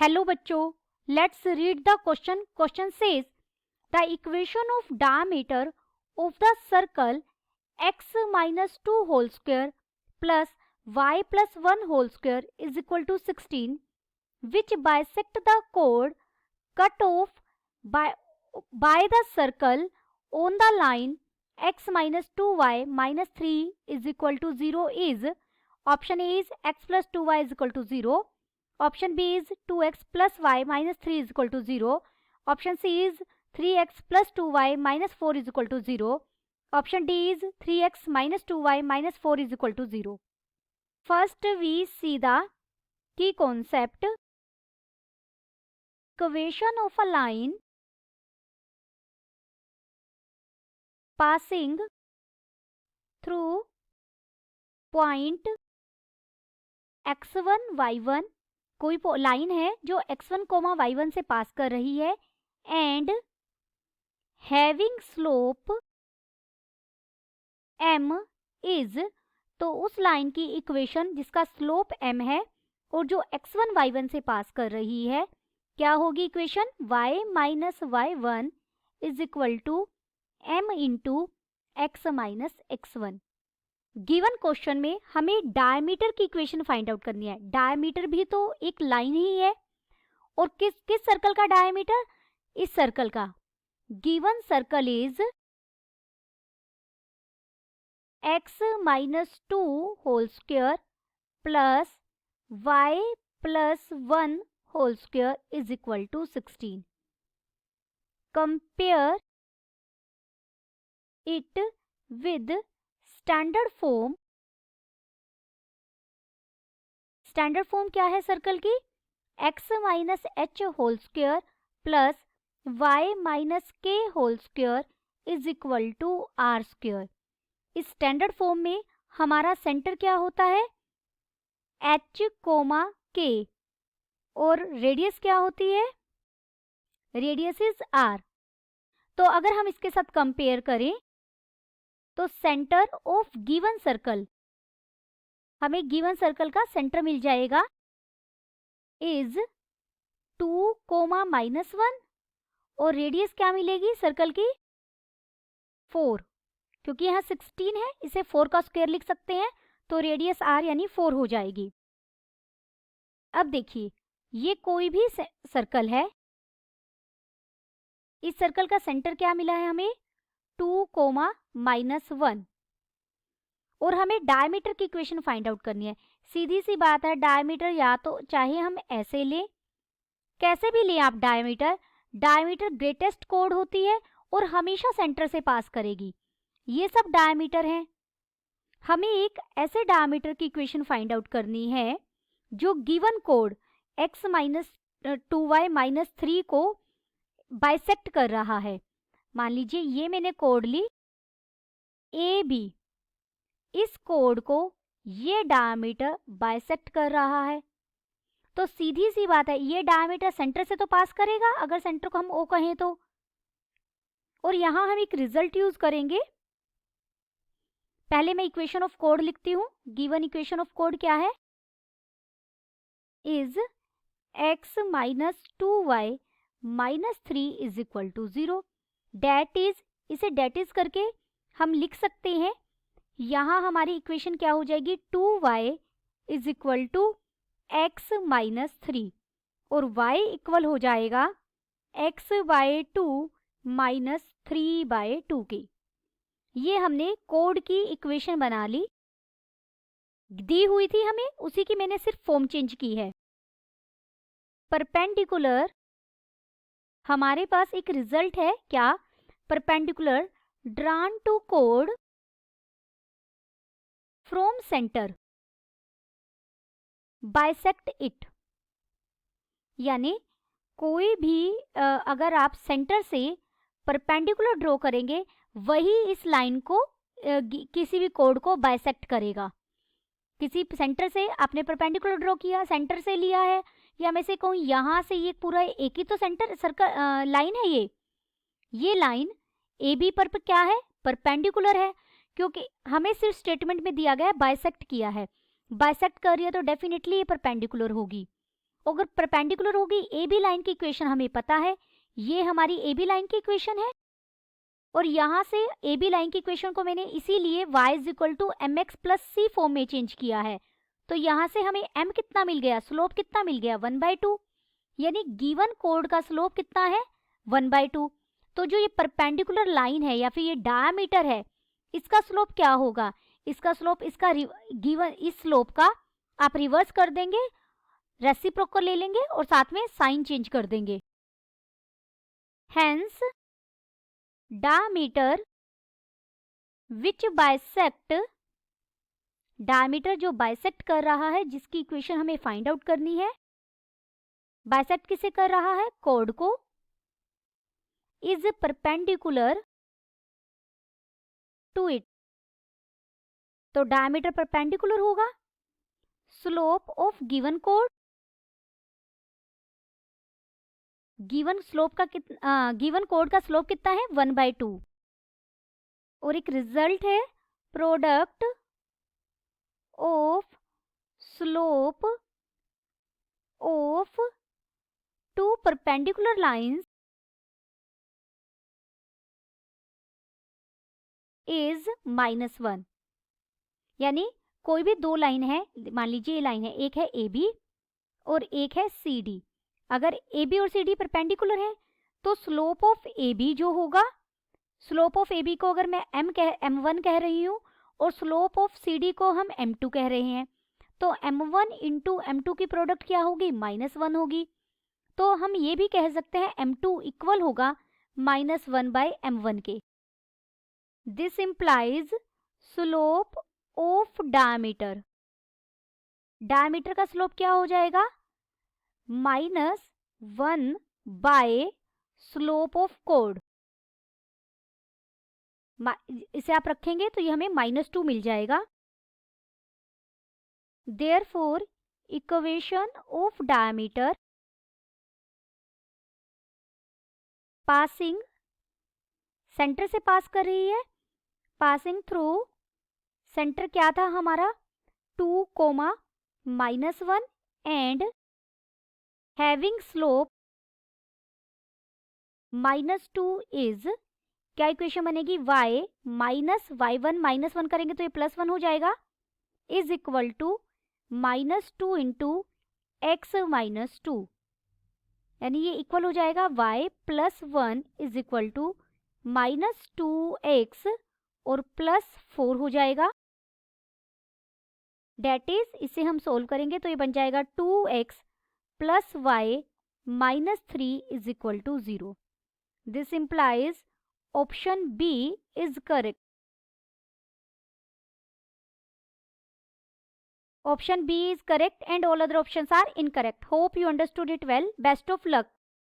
Hello बच्चों, let's read the question. Question says the equation of diameter of the circle x minus 2 whole square plus y plus 1 whole square is equal to 16, which bisect the chord cut off by the circle on the line x minus 2y minus 3 is equal to 0 is. Option A is x plus 2y is equal to 0. Option B is 2x plus y minus 3 is equal to 0. Option C is 3x plus 2y minus 4 is equal to 0. Option D is 3x minus 2y minus 4 is equal to 0. First we see the key concept. Equation of a line passing through point x1 y1. कोई line है जो x1 y1 से पास कर रही है and having slope m is, तो उस line की इक्वेशन जिसका स्लोप m है और जो x1 y1 से पास कर रही है, क्या होगी equation? y minus y1 is equal to m into x minus x1. Given question में हमें डायमीटर की इक्वेशन फाइंड आउट करनी है. डायमीटर भी तो एक लाइन ही है, और किस सर्कल का डायमीटर? इस सर्कल का. Given circle is x minus 2 whole square plus y plus 1 whole square is equal to 16. Compare it with standard form. Standard form क्या है सर्कल की? x minus h whole square plus y minus k whole square is equal to r square. इस standard form में हमारा centre क्या होता है? h comma k, और रेडियस क्या होती है? Radius is r. तो अगर हम इसके साथ कंपेयर करें तो सेंटर ऑफ गिवन सर्कल, हमें गिवन सर्कल का सेंटर मिल जाएगा इज 2 कोमा माइनस 1, और रेडियस क्या मिलेगी सर्कल की? 4. क्योंकि यहाँ 16 है, इसे 4 का स्क्वायर लिख सकते हैं, तो रेडियस r यानी 4 हो जाएगी. अब देखिए, ये कोई भी सर्कल है, इस सर्कल का सेंटर क्या मिला है हमें? 2 कोमा माइनस 1, और हमें डायमीटर की इक्वेशन फाइंड आउट करनी है. सीधी सी बात है, डायमीटर या तो चाहे हम ऐसे लें, कैसे भी लें आप डायमीटर. डायमीटर ग्रेटेस्ट कोड होती है और हमेशा सेंटर से पास करेगी. ये सब डायमीटर हैं. हमें एक ऐसे डायमीटर की इक्वेशन फाइंड आउट करनी है जो given code x minus 2y minus 3 को बाइसेक्ट कर रहा है. मान लीजिए ये मैंने कोड ली AB, इस कोड को ये डायमीटर बाइसेक्ट कर रहा है. तो सीधी सी बात है, ये डायमीटर सेंटर से तो पास करेगा अगर सेंटर को हम O कहें तो. और यहां हम एक रिजल्ट यूज करेंगे. पहले मैं इक्वेशन ऑफ कोड लिखती हूं. गिवन इक्वेशन ऑफ कोड क्या है? Is x minus 2y minus 3 is equal to 0. डेट इज, इसे डेट इज करके हम लिख सकते हैं. यहाँ हमारी इक्वेशन क्या हो जाएगी? 2y is equal to x minus 3, और y इक्वल हो जाएगा x बाय 2 माइनस 3 बाय 2 के. ये हमने कोड की इक्वेशन बना ली. दी हुई थी हमें, उसी की मैंने सिर्फ फॉर्म चेंज की है. परपेंडिकुलर, हमारे पास एक रिजल्ट है क्या? परपेंडिकुलर ड्रॉन टू कोड फ्रॉम सेंटर बाइसेक्ट इट. यानी कोई भी अगर आप सेंटर से परपेंडिकुलर ड्रॉ करेंगे, वही इस लाइन को किसी भी कोड को बाइसेक्ट करेगा. किसी सेंटर से आपने परपेंडिकुलर ड्रॉ किया, सेंटर से लिया है, या मैं से कहूँ यहाँ से ये पूरा एक ही तो सेंटर सर्कल लाइन है. ये लाइन AB पर क्या है? परपेंडिकुलर है, क्योंकि हमें सिर्फ स्टेटमेंट में दिया गया है बाइसेक्ट किया है. बाइसेक्ट कर रही है तो डेफिनेटली ये परपेंडिकुलर होगी. अगर परपेंडिकुलर होगी ए बी लाइन की इक्वेशन हमें पता है, ये हमारी ए बी लाइन की इक्वेशन है और यहाँ से ए बी लाइन की इक्वेशन को मैंने इसीलिए y is equal to m x plus c form में चेंज किया है। तो यहाँ से हमें m कितना मिल गया, स्लोप कितना मिल गया 1/2, यानी गिवन कोड का स्लोप कितना है 1/2। तो जो ये परपेंडिकुलर लाइन है या फिर ये डायमीटर है, इसका स्लोप क्या होगा, इसका स्लोप इसका गिवन इस स्लोप का आप रिवर्स कर देंगे, रेसिप्रोकल ले लेंगे और साथ में साइन चेंज कर देंगे। हेंस डायमीटर विच बाइसेक्ट, डायमीटर जो बाइसेक्ट कर रहा है, जिसकी इक्वेशन हमें फाइंड आउट करनी है, बाइसेक्ट किसे कर रहा है, कोड को, इज परपेंडिकुलर टू इट। तो डायमीटर परपेंडिकुलर होगा स्लोप ऑफ गिवन कोड, गिवन स्लोप का गिवन कोड का स्लोप कितना है 1/2, और एक रिजल्ट है product of slope of two perpendicular lines is -1। यानी कोई भी दो लाइन है, मान लीजिए ये लाइन है, एक है ए बी और एक है सी डी। अगर ए बी और सी डी परपेंडिकुलर है तो स्लोप ऑफ ए बी जो होगा, स्लोप ऑफ ए बी को अगर मैं m1 कह रही हूँ और स्लोप ऑफ सी डी को हम m2 कह रहे हैं, तो m1 इंटू m2 की प्रोडक्ट क्या होगी, -1 होगी। तो हम ये भी कह सकते हैं m2 इक्वल होगा -1/m1 के। This implies slope of diameter, diameter का स्लोप क्या हो जाएगा, -1 बाय स्लोप ऑफ कोड। इसे आप रखेंगे तो ये हमें -2 मिल जाएगा। Therefore equation of diameter passing, centre से पास कर रही है, पासिंग थ्रू सेंटर क्या था हमारा 2, -1 एंड हैविंग स्लोप -2 इज, क्या इक्वेशन बनेगी, y -y1 करेंगे तो ये +1 हो जाएगा, is equal to -2 into x -2, यानी ये इक्वल हो जाएगा y +1 is equal to -2x और +4 हो जाएगा। डेट इज, इसे हम सोल्व करेंगे तो ये बन जाएगा 2x + y -3 is equal to 0। This implies option B is correct. Option B is correct and all other options are incorrect. Hope you understood it well. Best of luck.